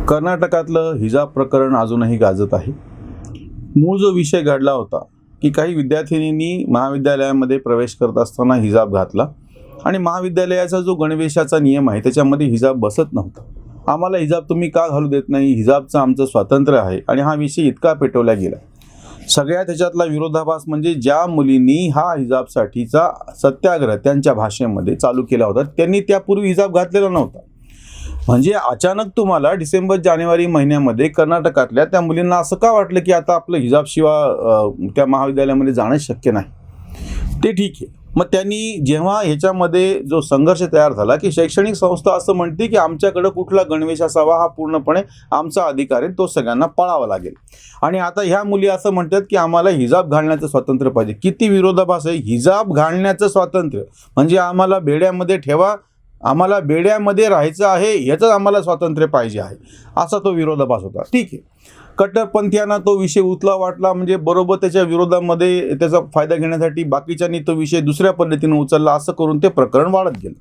कर्नाटकातलं हिजाब प्रकरण अजूनही गाजत आहे. मूळ जो विषय घडला होता की काही विद्यार्थिनींनी महाविद्यालयामध्ये प्रवेश करत असताना हिजाब घातला आणि महाविद्यालयाचा जो गणवेशाचा नियम आहे त्याच्यामध्ये हिजाब बसत नव्हता. आम्हाला हिजाब तुम्ही का घालू देत नाही, हिजाबचं आमचं स्वातंत्र्य आहे, आणि हा विषय इतका पेटवला गेला. सगळ्यात त्याच्यातला विरोधाभास म्हणजे ज्या मुलींनी हा हिजाबसाठीचा सत्याग्रह त्यांच्या भाषेमध्ये चालू केला होता त्यांनी त्यापूर्वी हिजाब घातलेला नव्हता. म्हणजे अचानक तुम्हाला डिसेंबर जानेवारी महिन्यामध्ये कर्नाटकातल्या त्या मुलींना असं का वाटलं की आता आपलं हिजाबशिवाय त्या महाविद्यालयामध्ये जाणं शक्य नाही. ते ठीक आहे. मग त्यांनी जेव्हा ह्याच्यामध्ये जो संघर्ष तयार झाला की शैक्षणिक संस्था असं म्हणते की आमच्याकडं कुठला गणवेश असावा हा पूर्णपणे आमचा अधिकार आहे, तो सगळ्यांना पाळावा लागेल. आणि आता ह्या मुली असं म्हणतात की आम्हाला हिजाब घालण्याचं स्वातंत्र्य पाहिजे. किती विरोधाभास आहे. हिजाब घालण्याचं स्वातंत्र्य म्हणजे आम्हाला बेड्यामध्ये ठेवा, आम्हाला बेड्यामध्ये राहायचं आहे, याचं आम्हाला स्वातंत्र्य पाहिजे आहे, असा तो विरोधाभास होता. ठीक आहे. कट्टरपंथीयांना तो विषय उचला वाटला, म्हणजे बरोबर त्याच्या विरोधामध्ये त्याचा फायदा घेण्यासाठी बाकीच्यांनी तो विषय दुसऱ्या पद्धतीने उचलला. असं करून ते प्रकरण वाढत गेलं.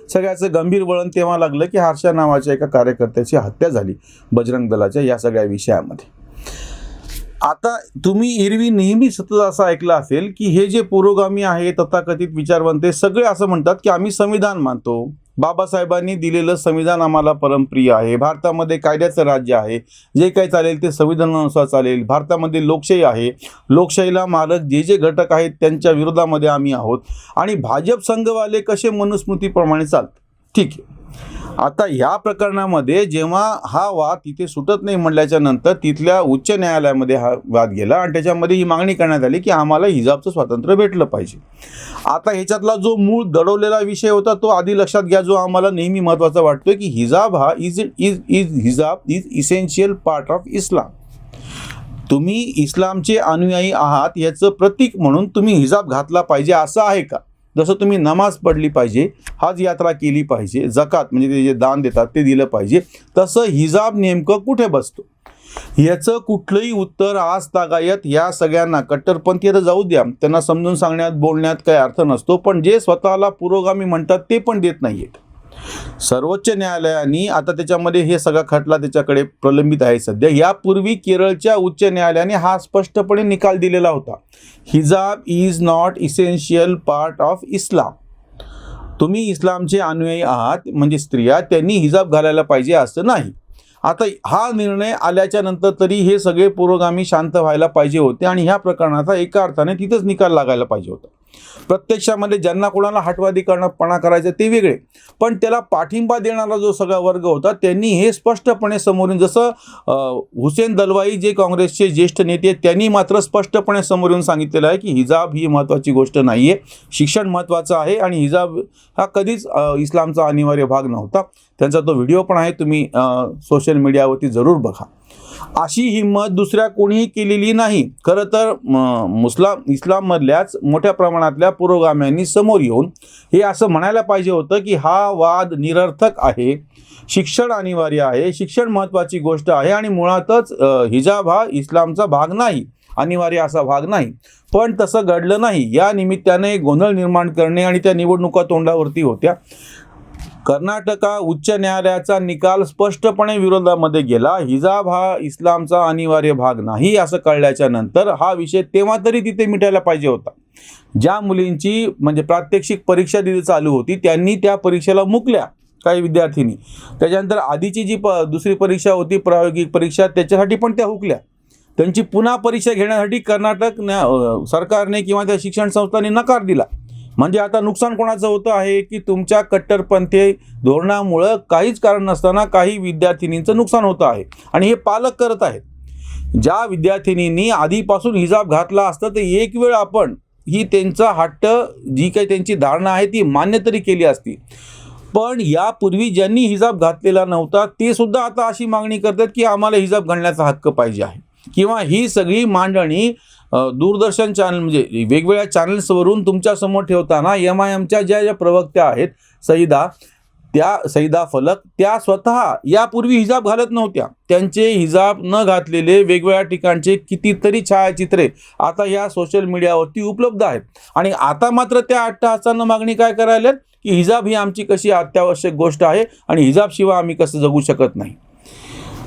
सगळ्याचं गंभीर वळण तेव्हा लागलं की हर्षा नावाच्या एका कार्यकर्त्याची हत्या झाली बजरंग दलाच्या या सगळ्या विषयामध्ये. आता तुम्ही एरवी नेहमी सतत असं ऐकलं असेल की हे जे पुरोगामी आहे, तथाकथित विचारवंत सगळे असं म्हणतात की आम्ही संविधान मानतो, बाबासाहेबांनी दिलेलं संविधान आम्हाला परमप्रिय आहे, भारतामध्ये कायद्याचं राज्य आहे, जे काही चालेल ते संविधानानुसार चालेल, भारतामध्ये लोकशाही आहे, लोकशाहीला मालक जे जे घटक आहेत त्यांच्या विरोधामध्ये आम्ही आहोत, आणि भाजप संघवाले कसे मनुस्मृतीप्रमाणे चालतात. ठीक आहे. आता ह्या प्रकरणामध्ये जेव्हा हा वाद तिथे सुटत नाही म्हटल्याच्या नंतर तिथल्या उच्च न्यायालयामध्ये हा वाद गेला आणि त्याच्यामध्ये ही मागणी करण्यात आली की आम्हाला हिजाबचं स्वातंत्र्य भेटलं पाहिजे. आता ह्याच्यातला जो मूळ दडवलेला विषय होता तो आधी लक्षात घ्या, जो आम्हाला नेहमी महत्त्वाचा वाटतोय की हिजाब हा हिजाब is essential part of Islam. तुम्ही इस्लामचे अनुयायी आहात याचं प्रतीक म्हणून तुम्ही हिजाब घातला पाहिजे असं आहे का? जसं तुम्ही नमाज पढली पाहिजे, हज यात्रा केली पाहिजे, जकात म्हणजे ते जे दान देतात ते दिलं पाहिजे, तसं हिजाब नेमकं कुठे बसतो याचं कुठलंही उत्तर आज तागायत या सगळ्यांना कट्टरपंथी जाऊ द्या, त्यांना समजून सांगण्यात बोलण्यात काही अर्थ नसतो, पण जे स्वतःला पुरोगामी म्हणतात ते पण देत नाहीयेत. सर्वोच्च न्यायालयाने आता त्याच्यामध्ये हे सगळा खटला त्याच्याकडे प्रलंबित आहे सध्या. यापूर्वी केरळच्या उच्च न्यायालयाने हा स्पष्टपणे निकाल दिलेला होता, हिजाब is not essential part of Islam. तुम्ही इस्लामचे अनुयायी आहात म्हणजे स्त्रिया, त्यांनी हिजाब घालायला पाहिजे असं नाही. आता हा निर्णय आल्याच्या नंतर तरी हे सगळे पुरोगामी शांत व्हायला पाहिजे होते आणि ह्या प्रकरणाचा एका अर्थाने तिथंच निकाल लागायला पाहिजे होता. प्रत्यक्षामध्ये ज्यांना कोणाला हटवादीपणा करायचं ते वेगळे, पण त्याला पाठिंबा देणारा जो सगळा वर्ग होता त्यांनी हे स्पष्टपणे समोरून, जसं हुसेन दलवाई जे काँग्रेसचे ज्येष्ठ नेते आहेत त्यांनी मात्र स्पष्टपणे समोरून सांगितलेलं आहे की हिजाब ही महत्त्वाची गोष्ट नाही आहे, शिक्षण महत्त्वाचं आहे आणि हिजाब हा कधीच इस्लामचा अनिवार्य भाग नव्हता. त्यांचा तो व्हिडिओ पण आहे, तुम्ही सोशल मीडियावरती जरूर बघा. अशी हिंमत दुसऱ्या कोणीही केलेली नाही. खरं तर इस्लाममधल्याच मोठ्या प्रमाणातल्या पुरोगाम्यांनी समोर येऊन हे असं म्हणायला पाहिजे होतं की हा वाद निरर्थक आहे, शिक्षण अनिवार्य आहे, शिक्षण महत्त्वाची गोष्ट आहे आणि मुळातच हिजाब हा इस्लामचा भाग नाही, अनिवार्य असा भाग नाही. पण तसं घडलं नाही. या निमित्ताने गोंधळ निर्माण करणे आणि त्या निवडणुका तोंडावरती होत्या. कर्नाटका उच्च न्यायालयाचा निकाल स्पष्टपणे विरोधामध्ये गेला. हिजाब हा इस्लामचा अनिवार्य भाग नाही असं कळल्याच्या नंतर हा विषय तेव्हा तरी तिथे मिटायला पाहिजे होता. ज्या मुलींची म्हणजे प्रात्यक्षिक परीक्षा तिथे चालू होती त्यांनी त्या परीक्षेला मुकल्या काही विद्यार्थिनी. त्याच्यानंतर आधीची जी दुसरी परीक्षा होती प्रायोगिक परीक्षा त्याच्यासाठी पण त्या हुकल्या. त्यांची पुन्हा परीक्षा घेण्यासाठी कर्नाटक सरकारने किंवा त्या शिक्षण संस्थांनी नकार दिला. म्हणजे आता नुकसान कोणाचं होतं आहे की तुमच्या कट्टरपंथी धोरणामुळं काहीच कारण नसताना काही विद्यार्थिनींचं नुकसान होतं आहे आणि हे पालक करत आहेत. ज्या विद्यार्थिनींनी आधीपासून हिजाब घातला असतं तर एक वेळ आपण ही त्यांचा हट्ट जी काही त्यांची धारणा आहे ती मान्य तरी केली असती. पण यापूर्वी ज्यांनी हिजाब घातलेला नव्हता ते सुद्धा आता अशी मागणी करतात की आम्हाला हिजाब घालण्याचा हक्क पाहिजे आहे. किंवा ही सगळी मांडणी दूरदर्शन चॅनल म्हणजे वेगवेगळ्या चॅनल्सवरून तुमच्या समोर ठेवताना MIMच्या ज्या प्रवक्त्या आहेत सईदा फलक, त्या स्वतः यापूर्वी हिजाब घालत नव्हत्या. त्यांचे हिजाब न घातलेले वेगवेगळ्या ठिकाणचे कितीतरी छायाचित्रे आता या सोशल मीडियावरती उपलब्ध आहेत. आणि आता मात्र त्या अट्टहासानं मागणी काय करायला की हिजाब ही आमची कशी अत्यावश्यक गोष्ट आहे आणि हिजाबशिवाय आम्ही कसं जगू शकत नाही.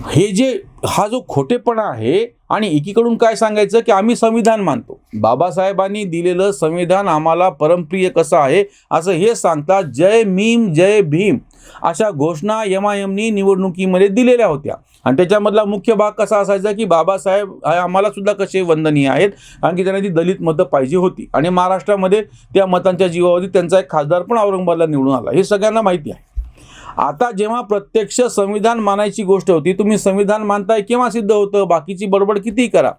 हा जो खोटेपणा आहे, आणि एकीकडून काय सांगायचं की आम्ही संविधान मानतो, बाबासाहेबांनी दिलेलं संविधान आम्हाला परमप्रिय कसं आहे असं हे सांगतात. जय मीम जय भीम अशा घोषणा MIMनी निवडणुकीमध्ये दिलेल्या होत्या, आणि त्याच्यामधला मुख्य भाग कसा असायचा की बाबासाहेब आम्हाला सुद्धा कसे वंदनीय आहेत, कारण की त्यांना ती दलित मतं पाहिजे होती, आणि महाराष्ट्रामध्ये त्या मतांच्या जीवावरती त्यांचा एक खासदार पण औरंगाबादला निवडून आला, हे सगळ्यांना माहिती आहे. आता जेव्हा प्रत्यक्ष संविधान मानायची गोष्ट होती, तुम्ही संविधान मानताय केव्हा सिद्ध होतं, बाकीची बडबड किती करा.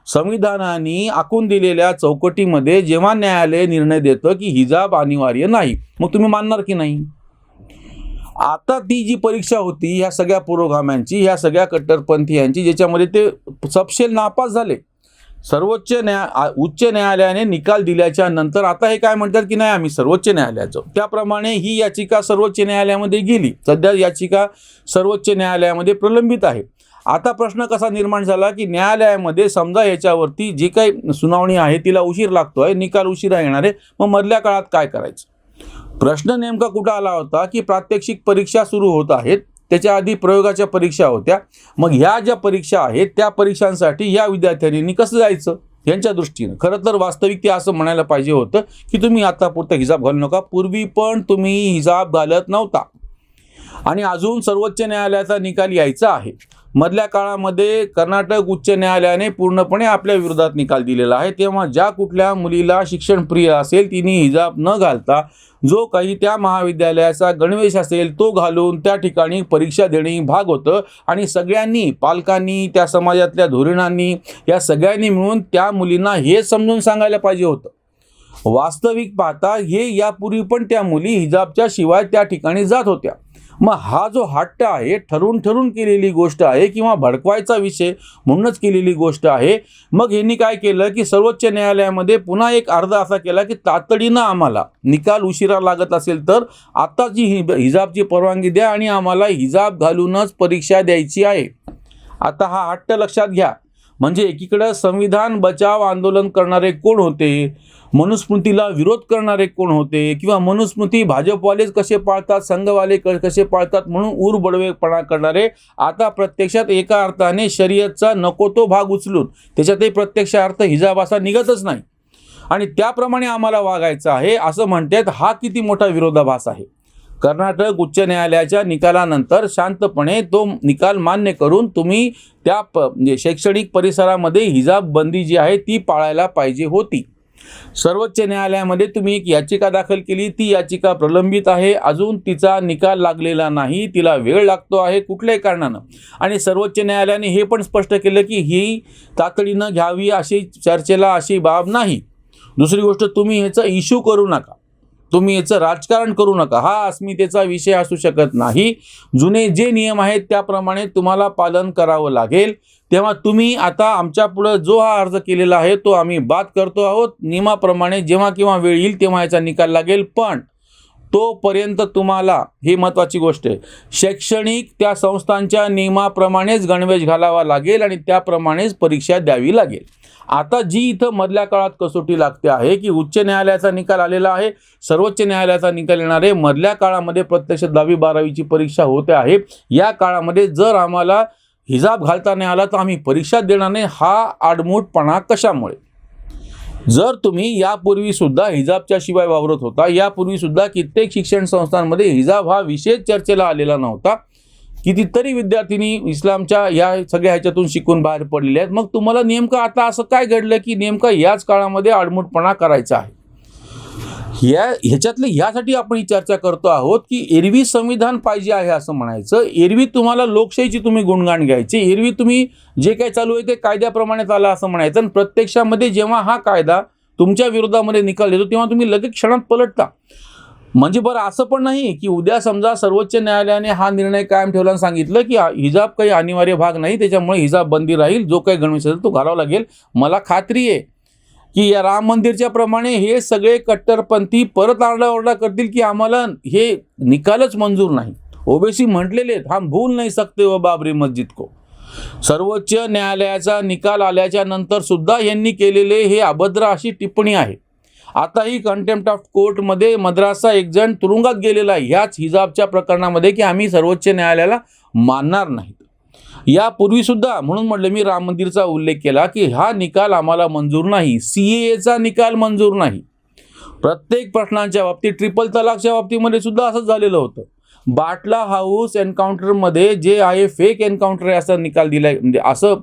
संविधानाने आखून दिलेल्या चौकटीमध्ये जेव्हा न्यायालय निर्णय देतं की हिजाब अनिवार्य नाही, मग तुम्ही मानणार की नाही. आता ती जी परीक्षा होती ह्या सगळ्या पुरोगाम्यांची, ह्या सगळ्या कट्टरपंथीयांची, ज्याच्यामध्ये ते सपशेल नापास झाले, उच्च न्यायालयाने निकाल दिल्याच्या नंतर आता हे काय म्हणतात की नाही आम्ही सर्वोच्च न्यायालयात जाऊ. त्याप्रमाणे ही याचिका सर्वोच्च न्यायालयामध्ये गेली. सध्या याचिका सर्वोच्च न्यायालयामध्ये प्रलंबित आहे. आता प्रश्न कसा निर्माण झाला की न्यायालयामध्ये समजा याच्यावरती जी काही सुनावणी आहे तिला उशीर लागतोय, निकाल उशिरा येणार आहे, मग मधल्या काळात काय करायचं. प्रश्न नेमका कुठं आला होता की प्रात्यक्षिक परीक्षा सुरू होत आहेत, त्याच्या आधी प्रयोगाच्या परीक्षा होत्या, मग ह्या ज्या परीक्षा आहेत त्या परीक्षांसाठी ह्या विद्यार्थ्यांनी कसं जायचं यांच्या दृष्टीनं. खरं तर वास्तविक ते असं म्हणायला पाहिजे होतं की तुम्ही आतापुरतं हिजाब घालू नका, पूर्वी पण तुम्ही हिजाब घालत नव्हता, आणि अजून सर्वोच्च न्यायालयाचा निकाल यायचा आहे. मधल्या काळामध्ये कर्नाटक उच्च न्यायालयाने पूर्णपणे आपल्या विरोधात निकाल दिलेला आहे. तेव्हा ज्या कुठल्या मुलीला शिक्षणप्रिय असेल तिने हिजाब न घालता जो काही त्या महाविद्यालयाचा गणवेश असेल तो घालून त्या ठिकाणी परीक्षा देणे भाग होतं, आणि सगळ्यांनी, पालकांनी, त्या समाजातल्या धोरणांनी, या सगळ्यांनी मिळून त्या मुलींना हे समजून सांगायला पाहिजे होतं. वास्तविक पाहता हे यापूर्वी पण त्या मुली हिजाबच्या शिवाय त्या ठिकाणी जात होत्या. मग हा जो हट्ट आहे, ठरून केलेली गोष्ट आहे, किंवा भडकवायचा विषय म्हणूनच केलेली गोष्ट आहे. मग यांनी काय केलं की सर्वोच्च न्यायालयामध्ये पुन्हा एक अर्ज असा केला की तातडीनं आम्हाला निकाल उशिरा लागत असेल तर आत्ताची हिजाबची परवानगी द्या, आणि आम्हाला हिजाब घालूनच परीक्षा द्यायची आहे. आता हा हट्ट लक्षात घ्या. म्हणजे एकीकडे संविधान बचाव आंदोलन करणारे कोण होते, मनुस्मृतीला विरोध करणारे कोण होते, किंवा मनुस्मृती भाजपवालेच कसे पाळतात, संघवाले कसे पाळतात म्हणून उरबडवेपणा करणारे आता प्रत्यक्षात एका अर्थाने शरीयतचा नको तो भाग उचलून त्याच्यातही प्रत्यक्ष अर्थ हिजाब असा निघतच नाही, आणि त्याप्रमाणे आम्हाला वागायचं आहे असं म्हणतात. हा किती मोठा विरोधाभास आहे. कर्नाटक उच्च न्यायालयाच्या निकालानंतर शांतपणे तो निकाल मान्य करून तुम्ही त्या शैक्षणिक परिसरामध्ये हिजाब बंदी जी आहे ती पाळायला पाहिजे होती. सर्वोच्च न्यायालयामध्ये तुम्ही एक याचिका दाखल केली, ती याचिका प्रलंबित आहे, अजून तिचा निकाल लागलेला नाही, तिला वेळ लागतो आहे कुठल्याही कारणानं, आणि सर्वोच्च न्यायालयाने हे पण स्पष्ट केलं की ही तातडीनं घ्यावी अशी चर्चेला अशी बाब नाही. दुसरी गोष्ट, तुम्ही ह्याचा इश्यू करू नका, तुम्ही याचं राजकारण करू नका, हा अस्मितेचा विषय असू शकत नाही. जुने जे नियम आहेत त्याप्रमाणे तुम्हाला पालन करावं लागेल. तेव्हा तुम्ही आता आमच्या पुढं जो हा अर्ज केलेला आहे तो आम्ही बाद करतो आहोत. नियमाप्रमाणे जेव्हा केव्हा वेळ येईल तेव्हा याचा निकाल लागेल, पण तोपर्यंत तुम्हाला, ही महत्त्वाची गोष्ट आहे, शैक्षणिक त्या संस्थांच्या नियमाप्रमाणेच गणवेश घालावा लागेल आणि त्याप्रमाणेच परीक्षा द्यावी लागेल. आता जी इथं मधल्या काळात कसोटी लागते आहे की उच्च न्यायालयाचा निकाल आलेला आहे, सर्वोच्च न्यायालयाचा निकाल येणार आहे, मधल्या काळामध्ये प्रत्यक्ष 10वी-12वीची परीक्षा होते आहे. या काळामध्ये जर आम्हाला हिजाब घालता नाही आला तर आम्ही परीक्षा देणार नाही, हा आडमुठपणा कशामुळे? जर तुम्ही यापूर्वी सुद्धा हिजाबच्या शिवाय वावरत होता, यापूर्वी सुद्धा कित्येक शिक्षण संस्थांमध्ये हिजाब हा विषय चर्चेला आलेला नव्हता, कितीतरी विद्यार्थिनी इस्लामच्या या सगळ्या ह्याच्यातून शिकून बाहेर पडलेले आहेत, मग तुम्हाला नेमकं आता असं काय घडलं की नेमकं याच काळामध्ये आडमुठपणा करायचा आहे? ह्याच्यातलं ह्यासाठी आपण ही चर्चा करतो आहोत की एरवी संविधान पाहिजे आहे असं म्हणायचं, एरवी तुम्हाला लोकशाहीची तुम्ही गुणगान घ्यायचे, एरवी तुम्ही जे काही चालू आहे ते कायद्याप्रमाणे चाललं असं म्हणायचं, आणि प्रत्यक्षामध्ये जेव्हा हा कायदा तुमच्या विरोधामध्ये निकाल देतो तेव्हा तुम्ही लगेच क्षणात पलटता. म्हणजे बरं असं पण नाही की उद्या समजा सर्वोच्च न्यायालयाने हा निर्णय कायम ठेवला आणि सांगितलं की हिजाब काही अनिवार्य भाग नाही, त्याच्यामुळे हिजाब बंदी राहील, जो काही गणवेश असेल तो घालावा लागेल. मला खात्री आहे की या राम मंदिरच्या प्रमाणे हे सगळे कट्टरपंथी परत आरडाओरडा करतील की आम्हाला हे निकालच मंजूर नाही. ओबीसी म्हटलेले हम भूल नाही सकते वो बाबरी मस्जिद को. सर्वोच्च न्यायालयाचा निकाल आल्याच्या नंतर सुद्धा यांनी केलेले हे अभद्र अशी टिप्पणी आहे. आताही कंटेम्प्ट ऑफ कोर्टमध्ये मद्रासचा एक जण तुरुंगात गेलेला आहे ह्याच हिजाबच्या प्रकरणामध्ये की आम्ही सर्वोच्च न्यायालयाला मानणार नाहीत. यापूर्वी सुद्धा, म्हणून म्हटलं मी राम मंदिरचा उल्लेख केला की हा निकाल आम्हाला मंजूर नाही, CAAचा निकाल मंजूर नाही. प्रत्येक प्रश्नांच्या बाबतीत, ट्रिपल तलाकच्या बाबतीमध्ये सुद्धा असंच झालेलं होतं. बाटला हाऊस एन्काउंटरमध्ये जे आहे फेक एन्काउंटर आहे असा निकाल दिलाय, म्हणजे असं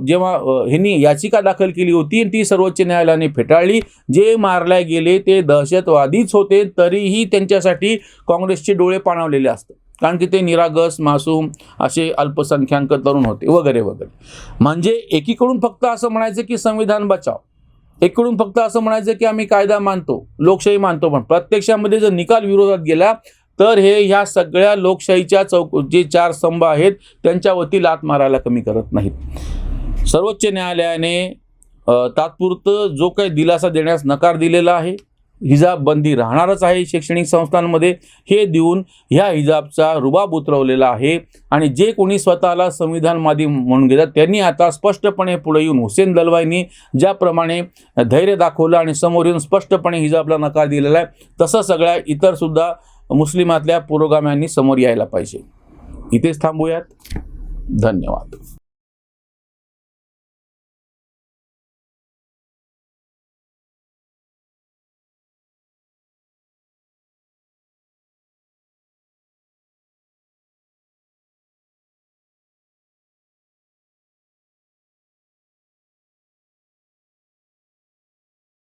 जेव्हा ह्यांनी याचिका दाखल केली होती ती सर्वोच्च न्यायालयाने फेटाळली. जे मारले गेले ते दहशतवादीच होते, तरीही त्यांच्यासाठी काँग्रेसचे डोळे पाणावलेले असतात, कारण की ते निरागस मासूम असे अल्पसंख्याक तरुण होते वगैरे वगैरे. म्हणजे एकीकडून फक्त असं म्हणायचं की संविधान बचाव, एकीकडून फक्त असं म्हणायचं की आम्ही कायदा मानतो, लोकशाही मानतो, पण प्रत्यक्षामध्ये जर निकाल विरोधात गेला तर हे ह्या सगळ्या लोकशाहीच्या जे 4 स्तंभ आहेत त्यांच्यावरती लात मारायला कमी करत नाहीत. सर्वोच्च न्यायालयाने तात्पुरतं जो काही दिलासा देण्यास नकार दिलेला आहे, हिजाब बंदी राहणारच आहे शैक्षणिक संस्थांमध्ये, हे देऊन ह्या हिजाबचा रुबाब उतरवलेला आहे. आणि जे कोणी स्वतःला संविधानवादी म्हणून घेतात त्यांनी आता स्पष्टपणे पुढे येऊन, हुसेन दलवाईंनी ज्याप्रमाणे धैर्य दाखवलं आणि समोर येऊन स्पष्टपणे हिजाबला नकार दिलेला आहे, तसं सगळ्या इतर सुद्धा मुस्लिमातल्या पुरोगाम्यांनी समोर यायला पाहिजे. इथेच थांबूयात. धन्यवाद.